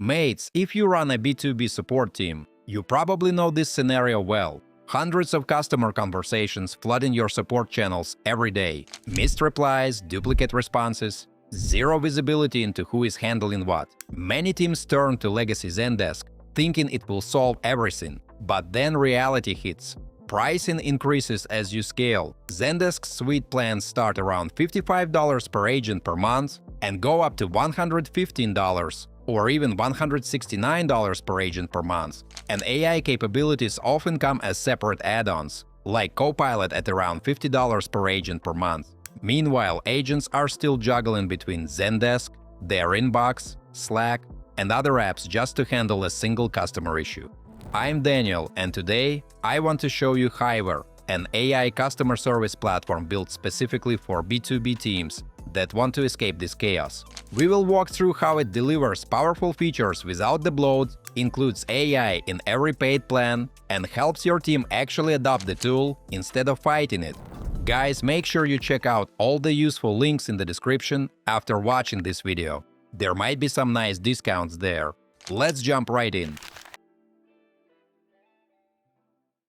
Mates, if you run a B2B support team, you probably know this scenario well. Hundreds of customer conversations flooding your support channels every day. Missed replies, duplicate responses, zero visibility into who is handling what. Many teams turn to legacy Zendesk, thinking it will solve everything. But then reality hits. Pricing increases as you scale. Zendesk's suite plans start around $55 per agent per month and go up to $115 or even $169 per agent per month. And AI capabilities often come as separate add-ons, like Copilot at around $50 per agent per month. Meanwhile, agents are still juggling between Zendesk, their inbox, Slack, and other apps just to handle a single customer issue. I'm Daniel, and today I want to show you Hiver, an AI customer service platform built specifically for B2B teams that want to escape this chaos. We will walk through how it delivers powerful features without the bloat, includes AI in every paid plan, and helps your team actually adopt the tool instead of fighting it. Guys, make sure you check out all the useful links in the description after watching this video. There might be some nice discounts there. Let's jump right in.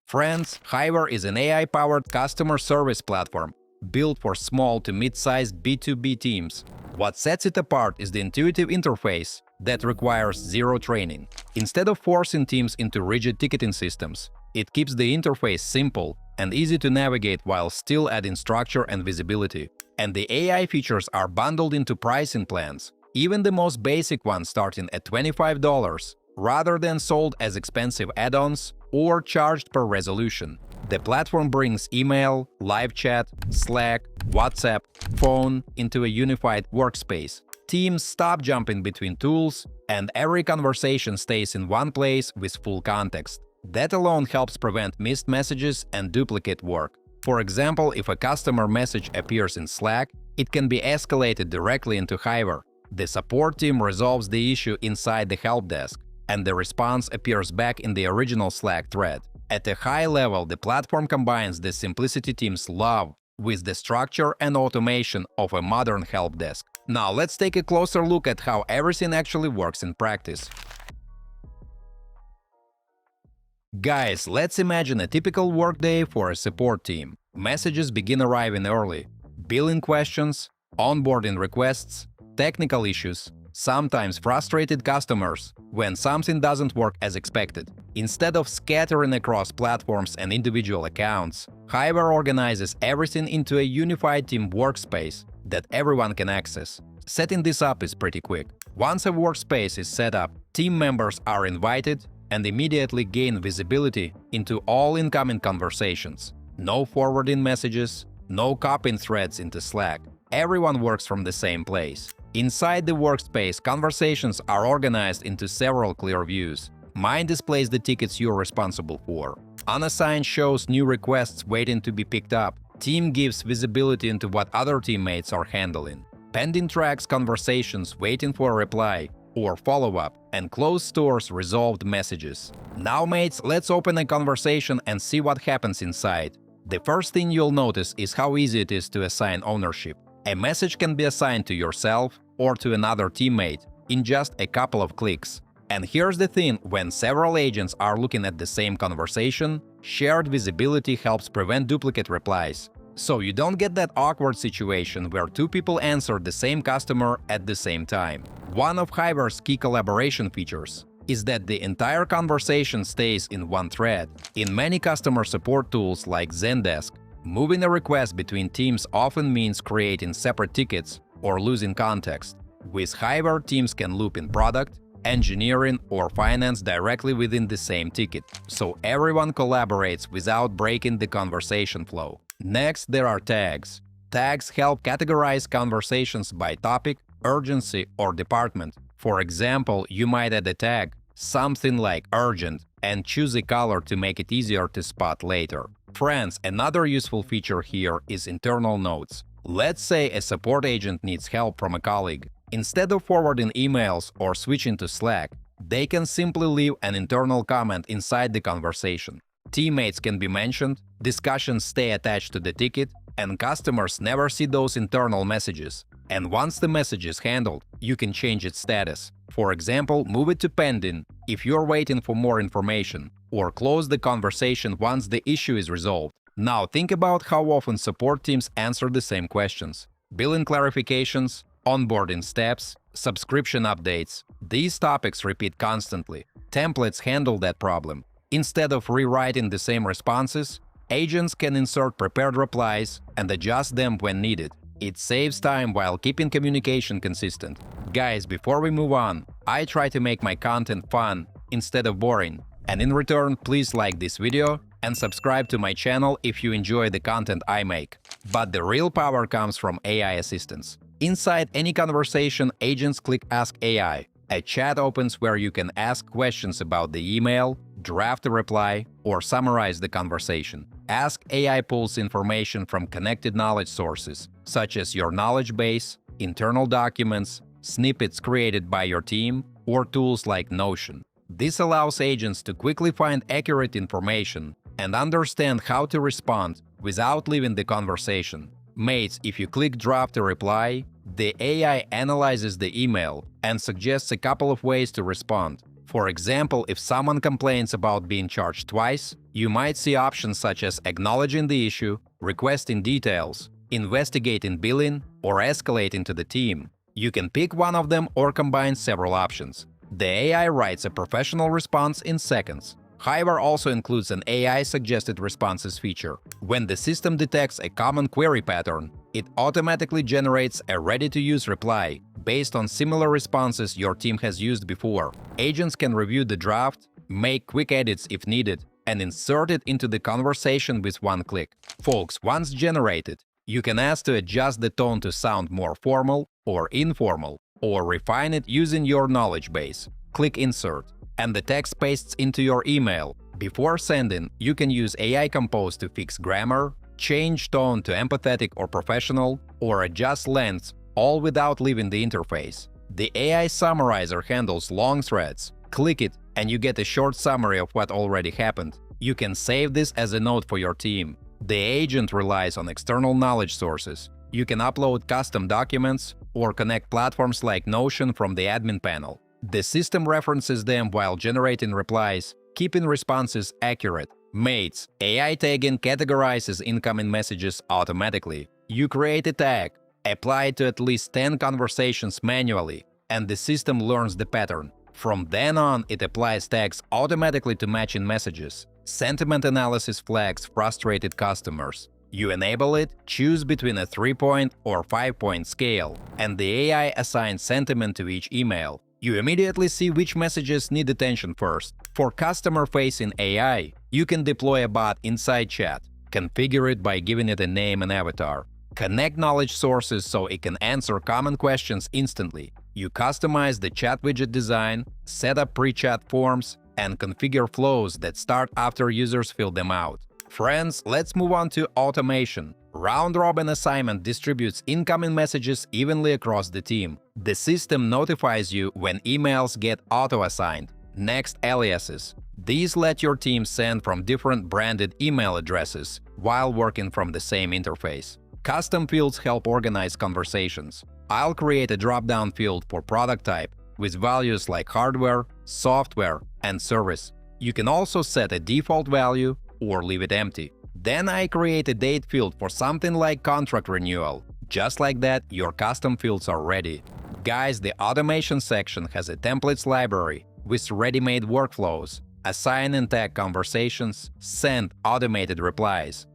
Friends, Hiver is an AI-powered customer service platform built for small to mid-sized B2B teams. What sets it apart is the intuitive interface that requires zero training. Instead of forcing teams into rigid ticketing systems, it keeps the interface simple and easy to navigate while still adding structure and visibility. And the AI features are bundled into pricing plans, even the most basic ones starting at $25, rather than sold as expensive add-ons or charged per resolution. The platform brings email, live chat, Slack, WhatsApp, phone into a unified workspace. Teams stop jumping between tools, and every conversation stays in one place with full context. That alone helps prevent missed messages and duplicate work. For example, if a customer message appears in Slack, it can be escalated directly into Hiver. The support team resolves the issue inside the help desk, and the response appears back in the original Slack thread. At a high level, the platform combines the simplicity teams love with the structure and automation of a modern help desk. Now let's take a closer look at how everything actually works in practice. Guys, let's imagine a typical workday for a support team. Messages begin arriving early. Billing questions, onboarding requests, technical issues, sometimes frustrated customers when something doesn't work as expected. Instead of scattering across platforms and individual accounts, Hiver organizes everything into a unified team workspace that everyone can access. Setting this up is pretty quick. Once a workspace is set up, team members are invited and immediately gain visibility into all incoming conversations. No forwarding messages, no copying threads into Slack. Everyone works from the same place. Inside the workspace, conversations are organized into several clear views. Mine displays the tickets you're responsible for. Unassigned shows new requests waiting to be picked up. Team gives visibility into what other teammates are handling. Pending tracks conversations waiting for a reply or follow-up, and closed stores resolved messages. Now, mates, let's open a conversation and see what happens inside. The first thing you'll notice is how easy it is to assign ownership. A message can be assigned to yourself or to another teammate in just a couple of clicks. And here's the thing, when several agents are looking at the same conversation, shared visibility helps prevent duplicate replies. So you don't get that awkward situation where two people answer the same customer at the same time. One of Hiver's key collaboration features is that the entire conversation stays in one thread. In many customer support tools like Zendesk, moving a request between teams often means creating separate tickets or losing context. With Hiver, teams can loop in product, engineering, or finance directly within the same ticket, so everyone collaborates without breaking the conversation flow. Next, there are tags. Tags help categorize conversations by topic, urgency, or department. For example, you might add a tag, something like urgent, and choose a color to make it easier to spot later. Friends, another useful feature here is internal notes. Let's say a support agent needs help from a colleague. Instead of forwarding emails or switching to Slack, they can simply leave an internal comment inside the conversation. Teammates can be mentioned, discussions stay attached to the ticket, and customers never see those internal messages. And once the message is handled, you can change its status. For example, move it to pending if you're waiting for more information, or close the conversation once the issue is resolved. Now think about how often support teams answer the same questions. Billing clarifications, onboarding steps, subscription updates. These topics repeat constantly. Templates handle that problem. Instead of rewriting the same responses, agents can insert prepared replies and adjust them when needed. It saves time while keeping communication consistent. Guys, before we move on, I try to make my content fun instead of boring. And in return, please like this video and subscribe to my channel if you enjoy the content I make. But the real power comes from AI assistants. Inside any conversation, agents click Ask AI. A chat opens where you can ask questions about the email, draft a reply, or summarize the conversation. Ask AI pulls information from connected knowledge sources, such as your knowledge base, internal documents, snippets created by your team, or tools like Notion. This allows agents to quickly find accurate information and understand how to respond without leaving the conversation. Mates, if you click Draft a reply, the AI analyzes the email and suggests a couple of ways to respond. For example, if someone complains about being charged twice, you might see options such as acknowledging the issue, requesting details, investigating billing, or escalating to the team. You can pick one of them or combine several options. The AI writes a professional response in seconds. Hiver also includes an AI-suggested responses feature. When the system detects a common query pattern, it automatically generates a ready-to-use reply based on similar responses your team has used before. Agents can review the draft, make quick edits if needed, and insert it into the conversation with one click. Folks, once generated, you can ask to adjust the tone to sound more formal or informal, or refine it using your knowledge base. Click Insert, and the text pastes into your email. Before sending, you can use AI Compose to fix grammar, change tone to empathetic or professional, or adjust length, all without leaving the interface. The AI Summarizer handles long threads. Click it, and you get a short summary of what already happened. You can save this as a note for your team. The agent relies on external knowledge sources. You can upload custom documents or connect platforms like Notion from the admin panel. The system references them while generating replies, keeping responses accurate. Mates, AI tagging categorizes incoming messages automatically. You create a tag, apply it to at least 10 conversations manually, and the system learns the pattern. From then on, it applies tags automatically to matching messages. Sentiment analysis flags frustrated customers. You enable it, choose between a 3-point or 5-point scale, and the AI assigns sentiment to each email. You immediately see which messages need attention first. For customer-facing AI, you can deploy a bot inside chat, configure it by giving it a name and avatar, connect knowledge sources so it can answer common questions instantly. You customize the chat widget design, set up pre-chat forms, and configure flows that start after users fill them out. Friends, let's move on to automation. Round-robin assignment distributes incoming messages evenly across the team. The system notifies you when emails get auto-assigned. Next, aliases. These let your team send from different branded email addresses while working from the same interface. Custom fields help organize conversations. I'll create a drop-down field for product type with values like hardware, software, and service. You can also set a default value or leave it empty. Then I create a date field for something like contract renewal. Just like that, your custom fields are ready. Guys, the automation section has a templates library with ready-made workflows. Assign and tag conversations, send automated replies.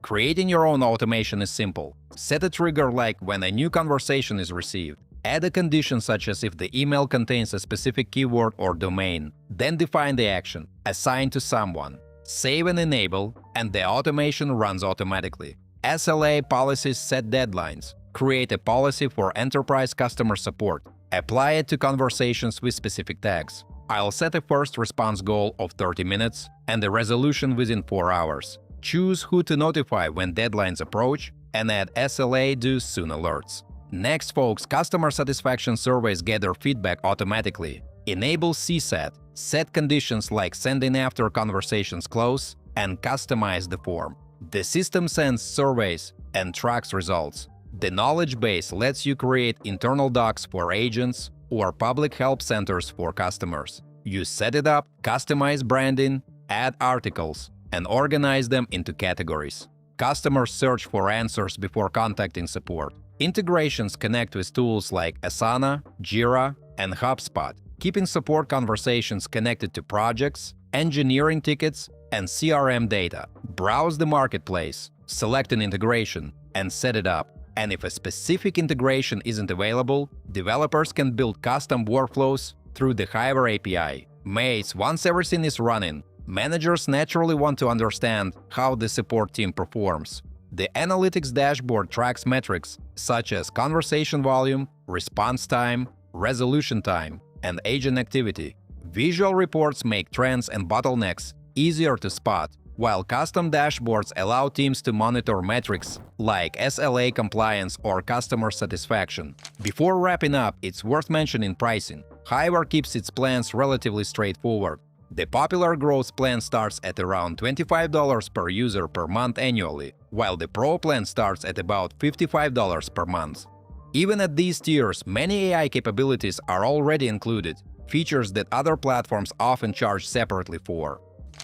Creating your own automation is simple. Set a trigger like when a new conversation is received. Add a condition such as if the email contains a specific keyword or domain. Then define the action, assign to someone. Save and enable, and the automation runs automatically. SLA policies set deadlines. Create a policy for enterprise customer support. Apply it to conversations with specific tags. I'll set a first response goal of 30 minutes and a resolution within 4 hours. Choose who to notify when deadlines approach and add SLA due soon alerts. Next, folks, customer satisfaction surveys gather feedback automatically. Enable CSAT. Set conditions like sending after conversations close, and customize the form. The system sends surveys and tracks results. The knowledge base lets you create internal docs for agents or public help centers for customers. You set it up, customize branding, add articles, and organize them into categories. Customers search for answers before contacting support. Integrations connect with tools like Asana, Jira, and HubSpot, keeping support conversations connected to projects, engineering tickets, and CRM data. Browse the marketplace, select an integration, and set it up. And if a specific integration isn't available, developers can build custom workflows through the Hiver API. Mates, once everything is running, managers naturally want to understand how the support team performs. The analytics dashboard tracks metrics such as conversation volume, response time, resolution time, and agent activity. Visual reports make trends and bottlenecks easier to spot, while custom dashboards allow teams to monitor metrics like SLA compliance or customer satisfaction. Before wrapping up, it's worth mentioning pricing. Hiver keeps its plans relatively straightforward. The popular growth plan starts at around $25 per user per month annually, while the Pro plan starts at about $55 per month. Even at these tiers, many AI capabilities are already included, features that other platforms often charge separately for.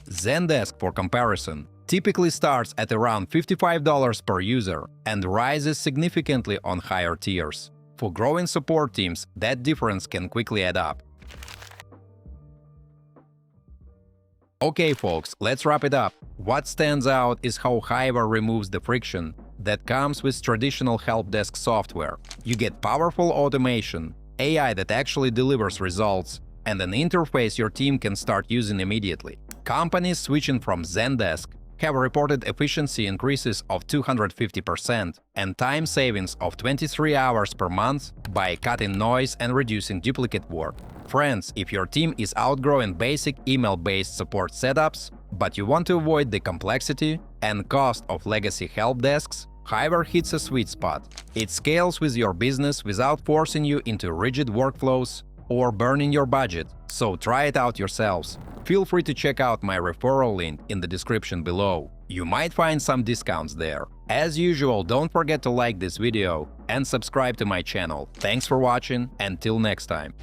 Zendesk, for comparison, typically starts at around $55 per user and rises significantly on higher tiers. For growing support teams, that difference can quickly add up. Okay, folks, let's wrap it up. What stands out is how Hiver removes the friction that comes with traditional help desk software. You get powerful automation, AI that actually delivers results, and an interface your team can start using immediately. Companies switching from Zendesk have reported efficiency increases of 250% and time savings of 23 hours per month by cutting noise and reducing duplicate work. Friends, if your team is outgrowing basic email-based support setups, but you want to avoid the complexity and cost of legacy help desks, Hiver hits a sweet spot. It scales with your business without forcing you into rigid workflows or burning your budget, so try it out yourselves. Feel free to check out my referral link in the description below. You might find some discounts there. As usual, don't forget to like this video and subscribe to my channel. Thanks for watching, until next time.